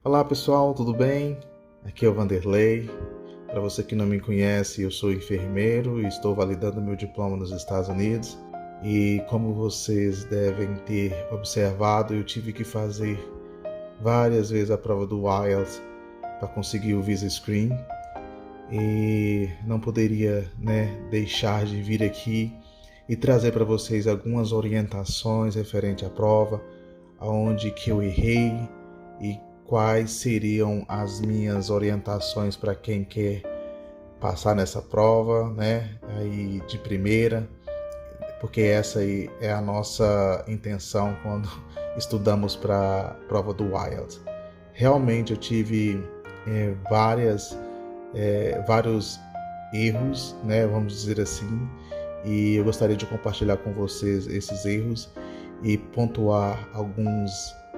Olá pessoal, tudo bem? Aqui é o Vanderlei. Para você que não me conhece, eu sou enfermeiro e estou validando meu diploma nos Estados Unidos. E como vocês devem ter observado, eu tive que fazer várias vezes a prova do IELTS para conseguir o Visa Screen. E não poderia, deixar de vir aqui e trazer para vocês algumas orientações referente à prova, aonde que eu errei e quais seriam as minhas orientações para quem quer passar nessa prova, aí de primeira, porque essa aí é a nossa intenção quando estudamos para a prova do IELTS. Realmente eu tive vários erros, vamos dizer assim, e eu gostaria de compartilhar com vocês esses erros e pontuar alguns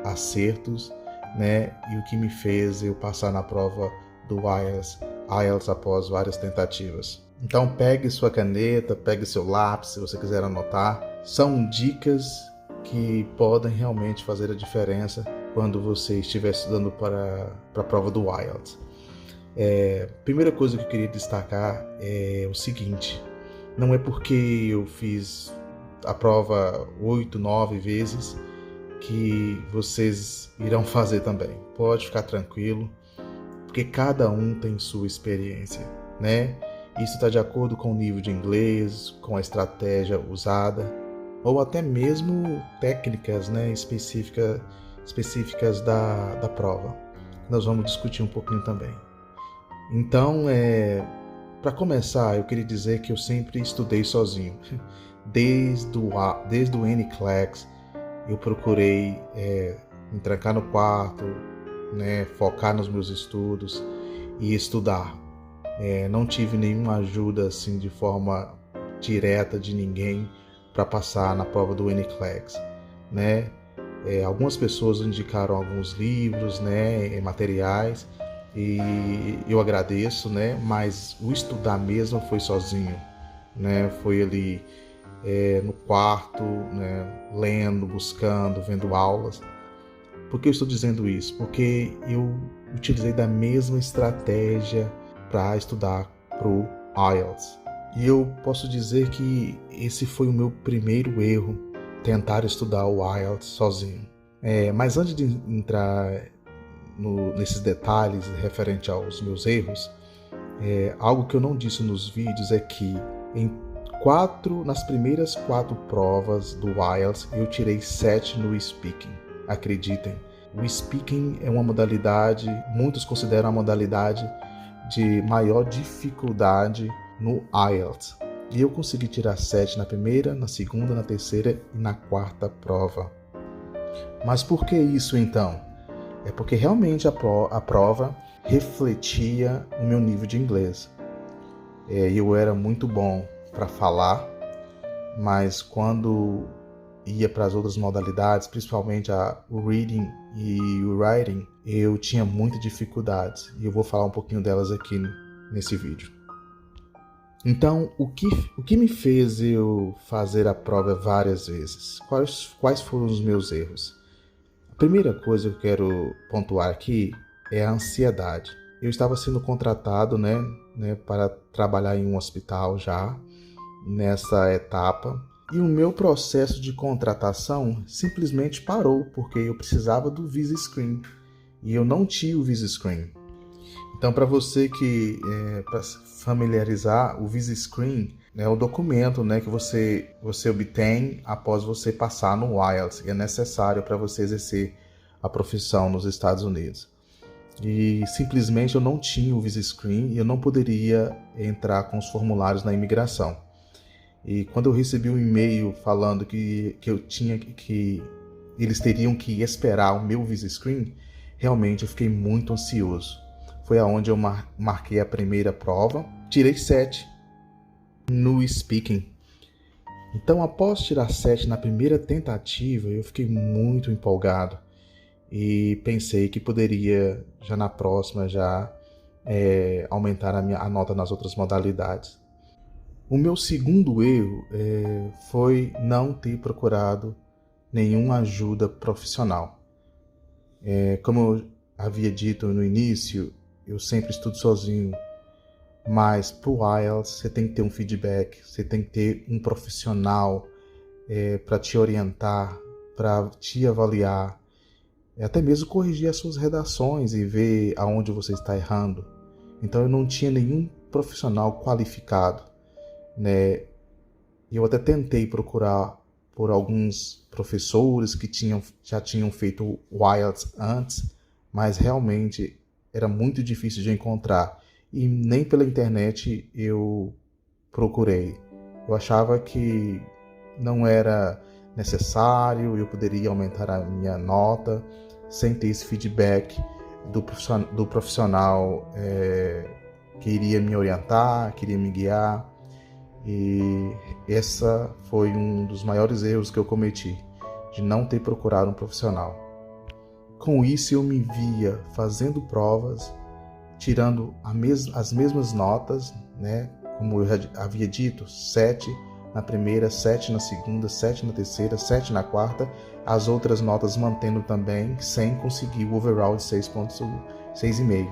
acertos, e o que me fez eu passar na prova do IELTS após várias tentativas. Então pegue sua caneta, pegue seu lápis, se você quiser anotar. São dicas que podem realmente fazer a diferença quando você estiver estudando para a prova do IELTS. Primeira coisa que eu queria destacar é o seguinte: não é porque eu fiz a prova 8, 9 vezes que vocês irão fazer também. Pode ficar tranquilo, porque cada um tem sua experiência, Isso está de acordo com o nível de inglês, com a estratégia usada, ou até mesmo técnicas, específicas da prova. Nós vamos discutir um pouquinho também. Então, para começar, eu queria dizer que eu sempre estudei sozinho. Desde o NCLEX, eu procurei me trancar no quarto, focar nos meus estudos e estudar. Não tive nenhuma ajuda assim de forma direta de ninguém para passar na prova do NCLEX, algumas pessoas indicaram alguns livros, materiais, e eu agradeço, mas o estudar mesmo foi sozinho, foi ali no quarto, lendo, buscando, vendo aulas. Por que eu estou dizendo isso? Porque eu utilizei da mesma estratégia para estudar para o IELTS. E eu posso dizer que esse foi o meu primeiro erro, tentar estudar o IELTS sozinho. Mas antes de entrar nesses detalhes referente aos meus erros, algo que eu não disse nos vídeos é que nas primeiras 4 provas do IELTS eu tirei 7 no Speaking. Acreditem, o Speaking é uma modalidade, muitos consideram a modalidade de maior dificuldade no IELTS. E eu consegui tirar 7 na primeira, na segunda, na terceira e na 4ª prova. Mas por que isso então? É porque realmente a prova refletia o meu nível de inglês. Eu era muito bom para falar, mas quando ia para as outras modalidades, principalmente o reading e o writing, eu tinha muita dificuldade, e eu vou falar um pouquinho delas aqui nesse vídeo. Então, o que me fez eu fazer a prova várias vezes? Quais foram os meus erros? A primeira coisa que eu quero pontuar aqui é a ansiedade. Eu estava sendo contratado, para trabalhar em um hospital já nessa etapa, e o meu processo de contratação simplesmente parou porque eu precisava do Visa Screen e eu não tinha o Visa Screen. Então, para você para familiarizar, o Visa Screen é o documento, que você obtém após você passar no IELTS, e é necessário para você exercer a profissão nos Estados Unidos. E simplesmente eu não tinha o Visa Screen e eu não poderia entrar com os formulários na imigração. E quando eu recebi um e-mail falando que eles teriam que esperar o meu Visa Screen, realmente eu fiquei muito ansioso. Foi aonde eu marquei a primeira prova, tirei 7 no Speaking. Então, após tirar 7 na primeira tentativa, eu fiquei muito empolgado e pensei que poderia, já na próxima, aumentar a nota nas outras modalidades. O meu segundo erro foi não ter procurado nenhuma ajuda profissional. Como havia dito no início, eu sempre estudo sozinho, mas para o IELTS você tem que ter um feedback, você tem que ter um profissional para te orientar, para te avaliar, até mesmo corrigir as suas redações e ver aonde você está errando. Então eu não tinha nenhum profissional qualificado, né? Eu até tentei procurar por alguns professores que já tinham feito o IELTS antes, mas realmente era muito difícil de encontrar e nem pela internet eu procurei. Eu achava que não era necessário, eu poderia aumentar a minha nota sem ter esse feedback do profissional que iria me orientar, que iria me guiar. E essa foi um dos maiores erros que eu cometi, de não ter procurado um profissional. Com isso eu me via fazendo provas, tirando as mesmas notas, né? Como eu já havia dito, 7 na primeira, 7 na segunda, 7 na terceira, 7 na quarta, as outras notas mantendo também, sem conseguir o overall de 6,5.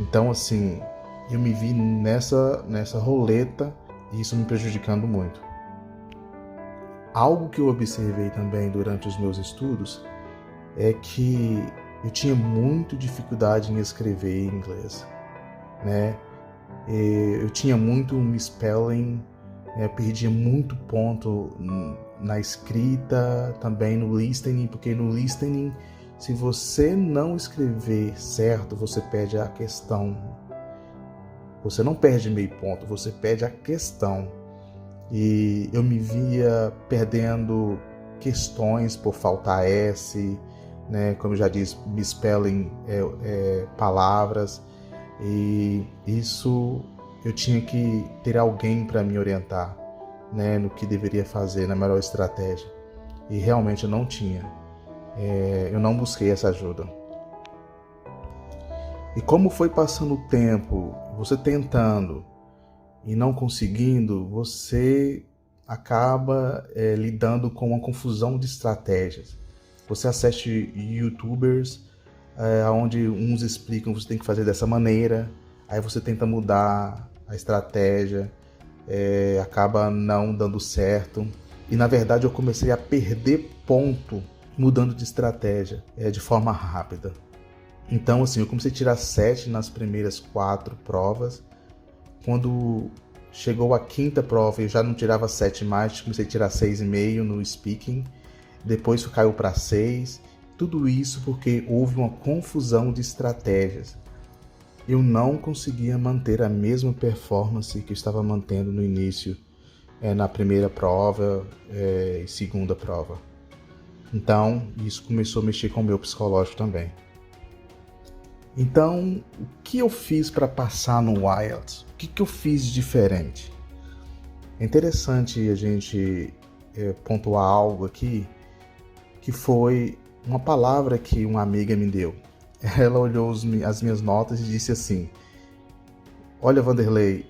Então, assim, eu me vi nessa roleta e isso me prejudicando muito. Algo que eu observei também durante os meus estudos é que eu tinha muita dificuldade em escrever em inglês, né? Eu tinha muito misspelling, perdia muito ponto na escrita, também no listening, porque no listening, se você não escrever certo, você perde a questão. Você não perde meio ponto, você perde a questão. E eu me via perdendo questões por faltar S, né? Como eu já disse, misspelling palavras. E isso eu tinha que ter alguém para me orientar, né? No que deveria fazer, na melhor estratégia. E realmente eu não tinha. Eu não busquei essa ajuda. E como foi passando o tempo, você tentando e não conseguindo, você acaba lidando com uma confusão de estratégias. Você assiste YouTubers onde uns explicam que você tem que fazer dessa maneira, aí você tenta mudar a estratégia, acaba não dando certo. E na verdade eu comecei a perder ponto mudando de estratégia de forma rápida. Então, assim, eu comecei a tirar 7 nas primeiras 4 provas. Quando chegou a 5ª prova, eu já não tirava 7 mais, comecei a tirar 6,5 no speaking. Depois caiu para 6. Tudo isso porque houve uma confusão de estratégias. Eu não conseguia manter a mesma performance que eu estava mantendo no início, na primeira prova e segunda prova. Então, isso começou a mexer com o meu psicológico também. Então, o que eu fiz para passar no IELTS? O que eu fiz de diferente? É interessante a gente pontuar algo aqui, que foi uma palavra que uma amiga me deu. Ela olhou as minhas notas e disse assim: olha, Vanderlei,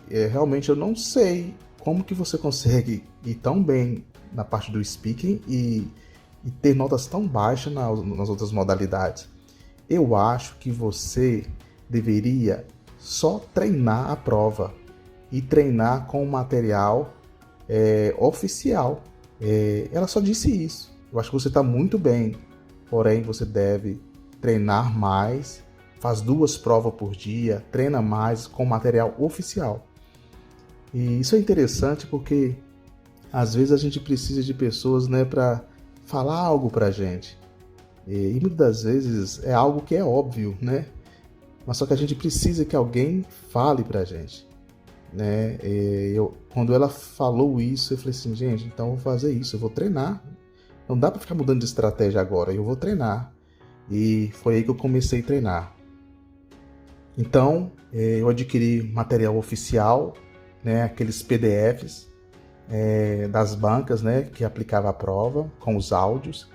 realmente eu não sei como que você consegue ir tão bem na parte do speaking e ter notas tão baixas nas outras modalidades. Eu acho que você deveria só treinar a prova e treinar com o material oficial. Ela só disse isso. Eu acho que você está muito bem, porém você deve treinar mais, faz 2 provas por dia, treina mais com material oficial. E isso é interessante porque às vezes a gente precisa de pessoas, né, para falar algo para a gente. E muitas das vezes é algo que é óbvio, né? Mas só que a gente precisa que alguém fale pra gente, né? Quando ela falou isso, eu falei assim, gente, então eu vou fazer isso, eu vou treinar. Não dá pra ficar mudando de estratégia agora, eu vou treinar. E foi aí que eu comecei a treinar. Então, eu adquiri material oficial, né? Aqueles PDFs das bancas, né? Que aplicava a prova, com os áudios.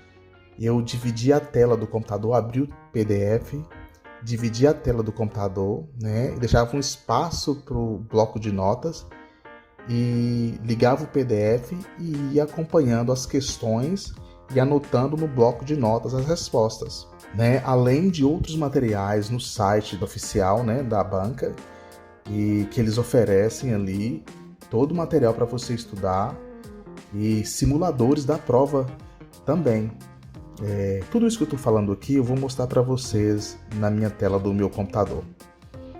Eu dividi a tela do computador, abri o PDF, dividi a tela do computador, né, e deixava um espaço para o bloco de notas e ligava o PDF e ia acompanhando as questões e anotando no bloco de notas as respostas, né? Além de outros materiais no site oficial, né, da banca, e que eles oferecem ali todo o material para você estudar e simuladores da prova também. Tudo isso que eu estou falando aqui eu vou mostrar para vocês na minha tela do meu computador.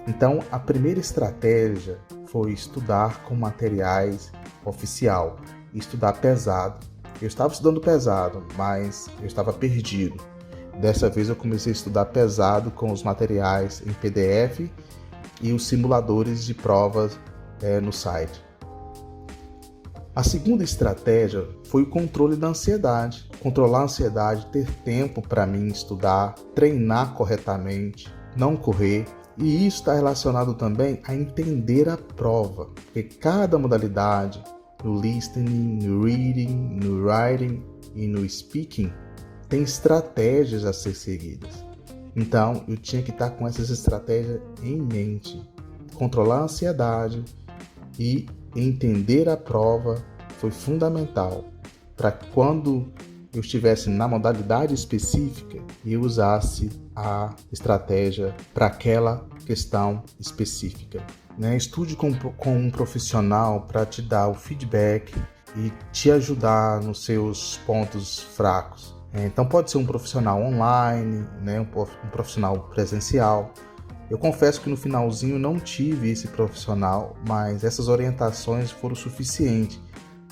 Então, a primeira estratégia foi estudar com materiais oficial, estudar pesado. Eu estava estudando pesado, mas eu estava perdido. Dessa vez eu comecei a estudar pesado com os materiais em PDF e os simuladores de provas no site. A segunda estratégia foi o controle da ansiedade. Controlar a ansiedade, ter tempo para mim estudar, treinar corretamente, não correr. E isso está relacionado também a entender a prova, porque cada modalidade, no listening, no reading, no writing e no speaking, tem estratégias a ser seguidas. Então, eu tinha que estar com essas estratégias em mente. Controlar a ansiedade e entender a prova foi fundamental para quando eu estivesse na modalidade específica e usasse a estratégia para aquela questão específica. Estude com um profissional para te dar o feedback e te ajudar nos seus pontos fracos. Então pode ser um profissional online, um profissional presencial. Eu confesso que no finalzinho não tive esse profissional, mas essas orientações foram suficientes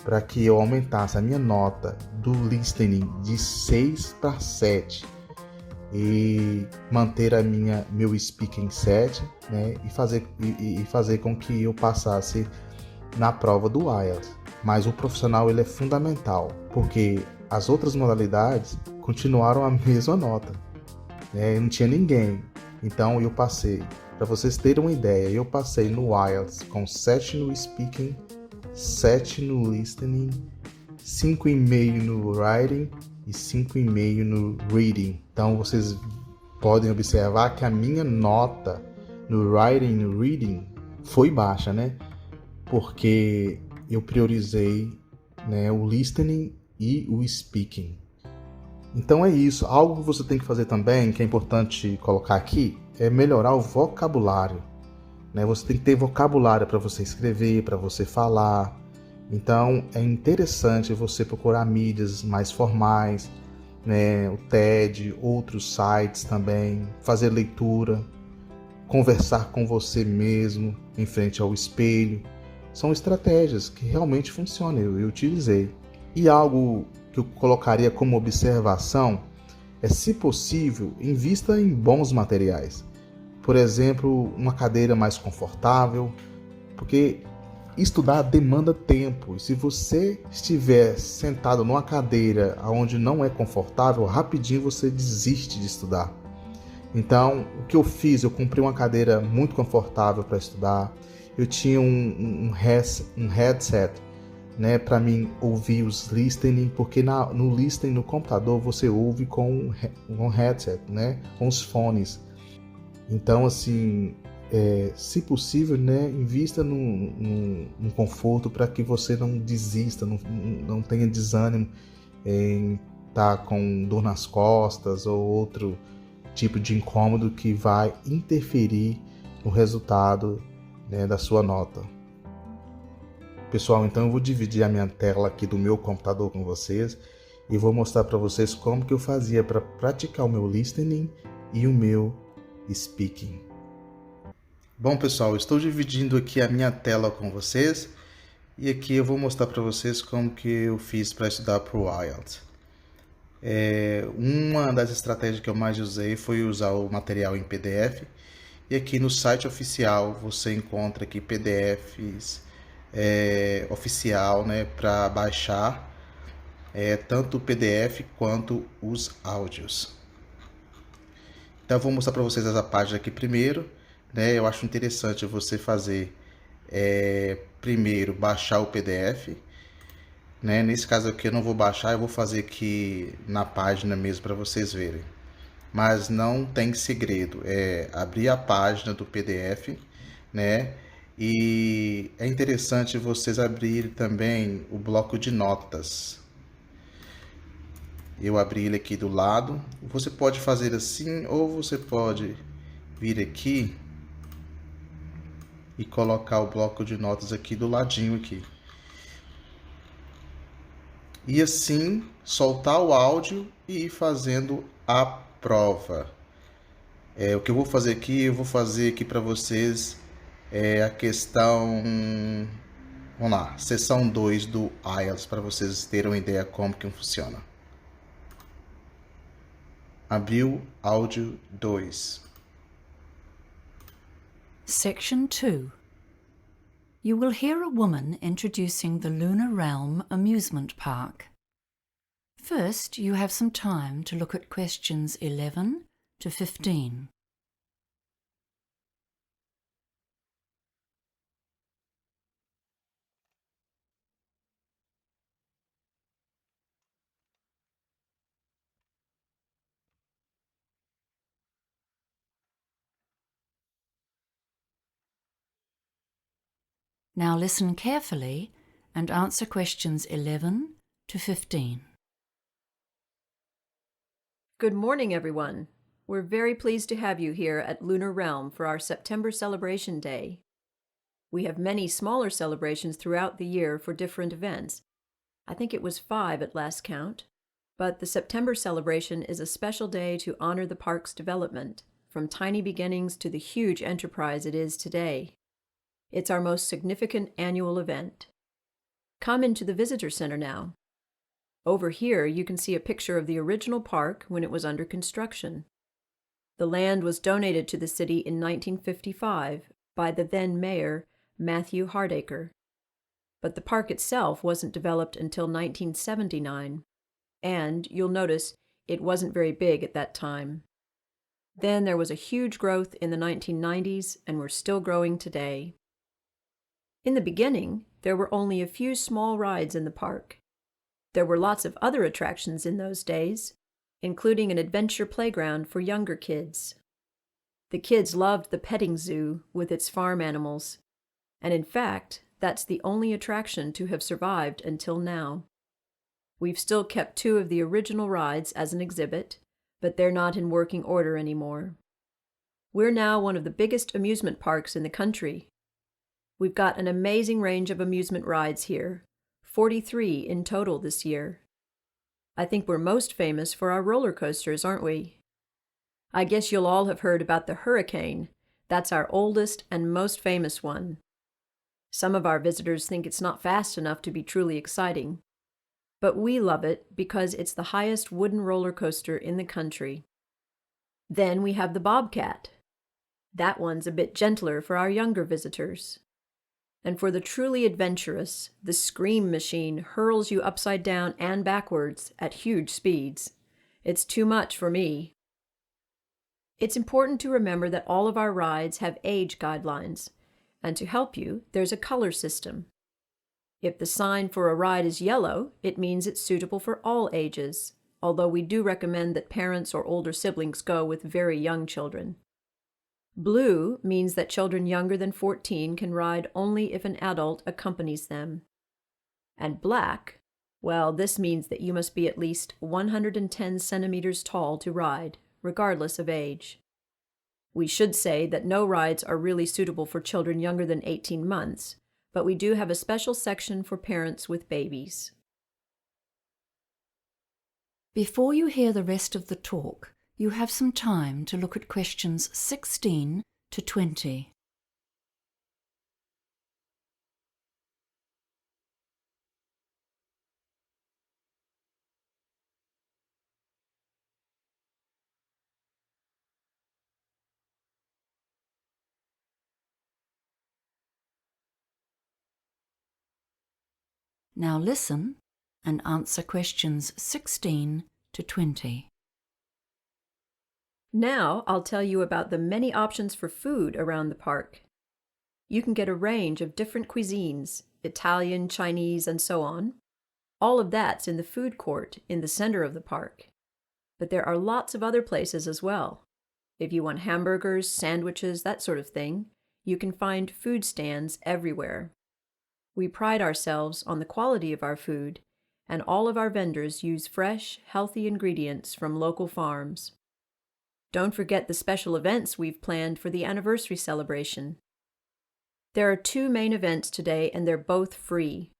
para que eu aumentasse a minha nota do listening de 6 para 7 e manter meu speaking 7, e fazer com que eu passasse na prova do IELTS. Mas o profissional ele é fundamental, porque as outras modalidades continuaram a mesma nota. Não tinha ninguém. Então eu passei. Para vocês terem uma ideia, eu passei no IELTS com 7 no speaking, 7 no listening, 5,5 no writing e 5,5 no reading. Então vocês podem observar que a minha nota no writing e no reading foi baixa, porque eu priorizei, o listening e o speaking. Então é isso. Algo que você tem que fazer também, que é importante colocar aqui, é melhorar o vocabulário. Você tem que ter vocabulário para você escrever, para você falar. Então é interessante você procurar mídias mais formais, o TED, outros sites também, fazer leitura, conversar com você mesmo em frente ao espelho. São estratégias que realmente funcionam, eu utilizei. E algo que eu colocaria como observação é, se possível, invista em bons materiais. Por exemplo, uma cadeira mais confortável, porque estudar demanda tempo. E se você estiver sentado numa cadeira onde não é confortável, rapidinho você desiste de estudar. Então, o que eu fiz? Eu comprei uma cadeira muito confortável para estudar. Eu tinha um headset, para mim ouvir os listening, porque no listening no computador você ouve com um headset, com os fones. Então, assim, se possível, invista num conforto para que você não desista, não tenha desânimo em estar com dor nas costas ou outro tipo de incômodo que vai interferir no resultado, da sua nota. Pessoal, então eu vou dividir a minha tela aqui do meu computador com vocês e vou mostrar para vocês como que eu fazia para praticar o meu listening e o meu speaking. Bom, pessoal, eu estou dividindo aqui a minha tela com vocês e aqui eu vou mostrar para vocês como que eu fiz para estudar para o IELTS. Uma das estratégias que eu mais usei foi usar o material em PDF, e aqui no site oficial você encontra aqui PDFs oficial, para baixar tanto o PDF quanto os áudios. Então eu vou mostrar para vocês essa página aqui primeiro, eu acho interessante você fazer primeiro baixar o PDF, nesse caso aqui eu não vou baixar, eu vou fazer aqui na página mesmo para vocês verem. Mas não tem segredo, é abrir a página do PDF, e é interessante vocês abrirem também o bloco de notas. Eu abri ele aqui do lado. Você pode fazer assim, ou você pode vir aqui e colocar o bloco de notas aqui do ladinho aqui. E assim soltar o áudio e ir fazendo a prova. O que eu vou fazer aqui, eu vou fazer aqui para vocês a questão, vamos lá, seção 2 do IELTS, para vocês terem uma ideia como que funciona. Abriu áudio 2. Section 2. You will hear a woman introducing the Lunar Realm Amusement Park. First, you have some time to look at questions 11 to 15. Now listen carefully and answer questions 11 to 15. Good morning, everyone. We're very pleased to have you here at Lunar Realm for our September Celebration Day. We have many smaller celebrations throughout the year for different events. I think it was 5 at last count. But the September celebration is a special day to honor the park's development, from tiny beginnings to the huge enterprise it is today. It's our most significant annual event. Come into the visitor center now. Over here, you can see a picture of the original park when it was under construction. The land was donated to the city in 1955 by the then mayor, Matthew Hardacre. But the park itself wasn't developed until 1979, and you'll notice it wasn't very big at that time. Then there was a huge growth in the 1990s, and we're still growing today. In the beginning, there were only a few small rides in the park. There were lots of other attractions in those days, including an adventure playground for younger kids. The kids loved the petting zoo with its farm animals, and in fact, that's the only attraction to have survived until now. We've still kept 2 of the original rides as an exhibit, but they're not in working order anymore. We're now one of the biggest amusement parks in the country. We've got an amazing range of amusement rides here, 43 in total this year. I think we're most famous for our roller coasters, aren't we? I guess you'll all have heard about the Hurricane. That's our oldest and most famous one. Some of our visitors think it's not fast enough to be truly exciting, but we love it because it's the highest wooden roller coaster in the country. Then we have the Bobcat. That one's a bit gentler for our younger visitors. And for the truly adventurous, the Scream Machine hurls you upside down and backwards at huge speeds. It's too much for me. It's important to remember that all of our rides have age guidelines, and to help you, there's a color system. If the sign for a ride is yellow, it means it's suitable for all ages, although we do recommend that parents or older siblings go with very young children. Blue means that children younger than 14 can ride only if an adult accompanies them. And black, well, this means that you must be at least 110 centimeters tall to ride, regardless of age. We should say that no rides are really suitable for children younger than 18 months, but we do have a special section for parents with babies. Before you hear the rest of the talk, you have some time to look at questions 16 to 20. Now listen and answer questions 16 to 20. Now I'll tell you about the many options for food around the park. You can get a range of different cuisines, Italian, Chinese, and so on. All of that's in the food court in the center of the park. But there are lots of other places as well. If you want hamburgers, sandwiches, that sort of thing, you can find food stands everywhere. We pride ourselves on the quality of our food, and all of our vendors use fresh, healthy ingredients from local farms. Don't forget the special events we've planned for the anniversary celebration. There are 2 main events today, and they're both free.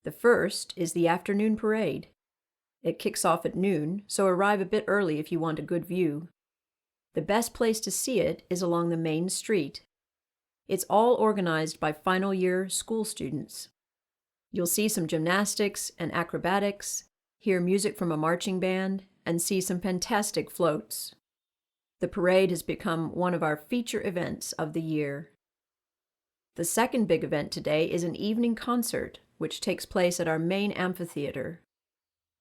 The first is the afternoon parade. It kicks off at noon, so arrive a bit early if you want a good view. The best place to see it is along the main street. It's all organized by final year school students. You'll see some gymnastics and acrobatics, hear music from a marching band, and see some fantastic floats. The parade has become one of our feature events of the year. The second big event today is an evening concert, which takes place at our main amphitheater.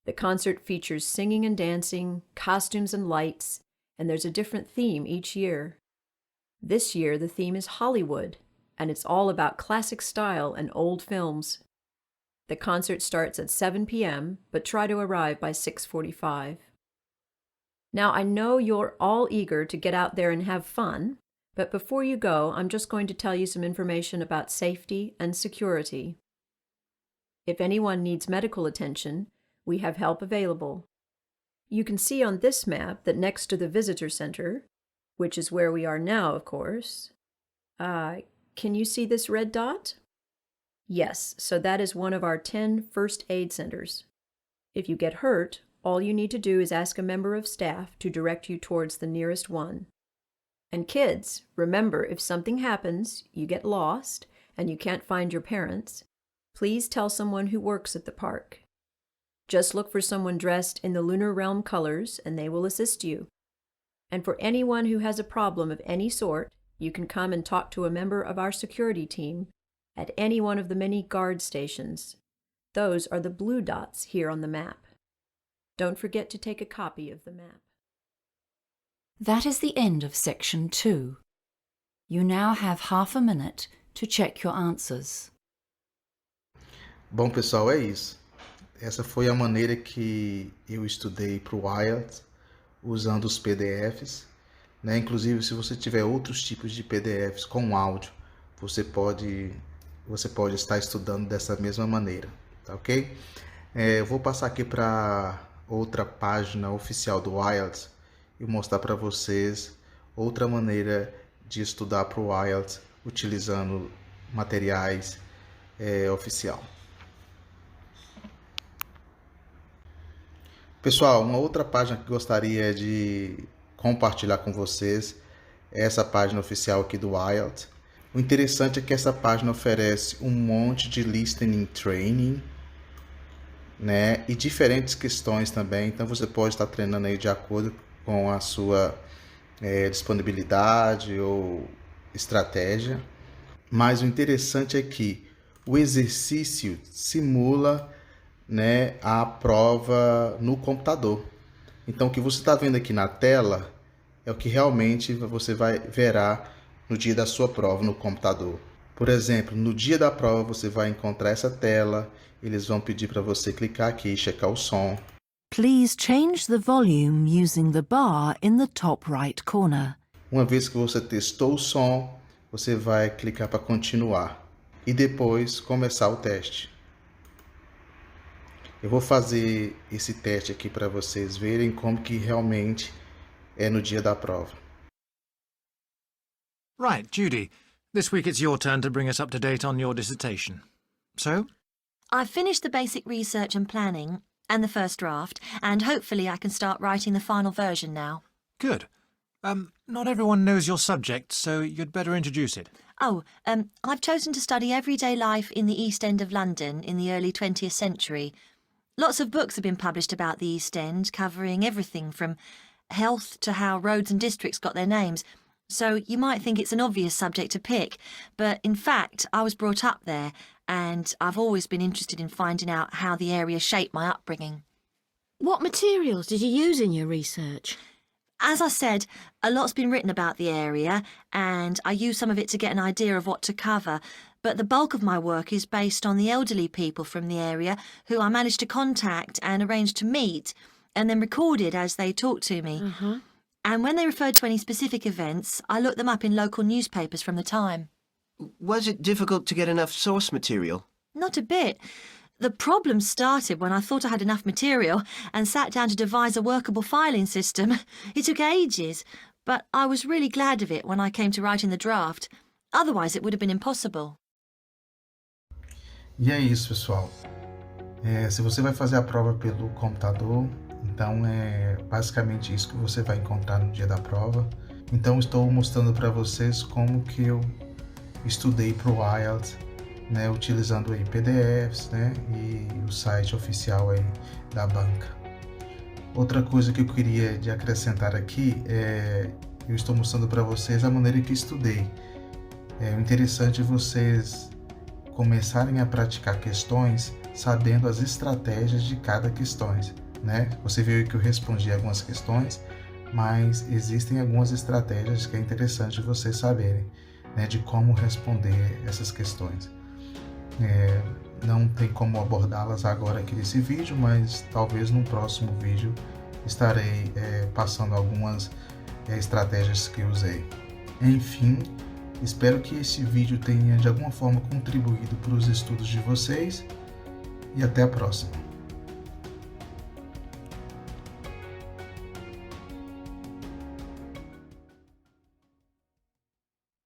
The concert features singing and dancing, costumes and lights, and there's a different theme each year. This year the theme is Hollywood, and it's all about classic style and old films. The concert starts at 7 p.m., but try to arrive by 6:45. Now, I know you're all eager to get out there and have fun, but before you go, I'm just going to tell you some information about safety and security. If anyone needs medical attention, we have help available. You can see on this map that next to the visitor center, which is where we are now, of course, can you see this red dot? Yes, so that is one of our 10 first aid centers. If you get hurt, all you need to do is ask a member of staff to direct you towards the nearest one. And kids, remember, if something happens, you get lost, and you can't find your parents, please tell someone who works at the park. Just look for someone dressed in the Lunar Realm colors, and they will assist you. And for anyone who has a problem of any sort, you can come and talk to a member of our security team at any one of the many guard stations. Those are the blue dots here on the map. Don't forget to take a copy of the map. That is the end of section 2. You now have half a minute to check your answers. Bom, pessoal, é isso. Essa foi a maneira que eu estudei para o IELTS, usando os PDFs, né? Inclusive, se você tiver outros tipos de PDFs com áudio, você pode estar estudando dessa mesma maneira, tá ok? Eu vou passar aqui para outra página oficial do IELTS e mostrar para vocês outra maneira de estudar para o IELTS utilizando materiais oficial. Pessoal, uma outra página que gostaria de compartilhar com vocês é essa página oficial aqui do IELTS. O interessante é que essa página oferece um monte de listening training, né, e diferentes questões também, então você pode estar treinando aí de acordo com a sua disponibilidade ou estratégia. Mas o interessante é que o exercício simula, né, a prova no computador. Então o que você está vendo aqui na tela é o que realmente você verá no dia da sua prova no computador. Por exemplo, no dia da prova você vai encontrar essa tela, eles vão pedir para você clicar aqui e checar o som. Please change the volume using the bar in the top right corner. Uma vez que você testou o som, você vai clicar para continuar e depois começar o teste. Eu vou fazer esse teste aqui para vocês verem como que realmente é no dia da prova. Right, Judy. This week it's your turn to bring us up to date on your dissertation. So? I've finished the basic research and planning and the first draft, and hopefully I can start writing the final version now. Good. Not everyone knows your subject, so you'd better introduce it. I've chosen to study everyday life in the East End of London in the early 20th century. Lots of books have been published about the East End, covering everything from health to how roads and districts got their names. So you might think it's an obvious subject to pick, but in fact I was brought up there and I've always been interested in finding out how the area shaped my upbringing. What materials did you use in your research? As I said, a lot's been written about the area and I use some of it to get an idea of what to cover, but the bulk of my work is based on the elderly people from the area who I managed to contact and arrange to meet and then recorded as they talked to me. Uh-huh. And when they referred to any specific events, I looked them up in local newspapers from the time. Was it difficult to get enough source material? Not a bit. The problem started when I thought I had enough material and sat down to devise a workable filing system. It took ages, but I was really glad of it when I came to writing the draft. Otherwise, it would have been impossible. E é isso, pessoal. Se você vai fazer a prova pelo computador, então é basicamente isso que você vai encontrar no dia da prova. Então estou mostrando para vocês como que eu estudei para o IELTS, né, utilizando aí PDFs, né, e o site oficial aí da banca. Outra coisa que eu queria de acrescentar aqui eu estou mostrando para vocês a maneira que estudei. É interessante vocês começarem a praticar questões sabendo as estratégias de cada questão, né? Você viu que eu respondi algumas questões, mas existem algumas estratégias que é interessante vocês saberem, né, de como responder essas questões. Não tem como abordá-las agora aqui nesse vídeo, mas talvez no próximo vídeo estarei passando algumas estratégias que eu usei. Enfim, espero que esse vídeo tenha de alguma forma contribuído para os estudos de vocês e até a próxima.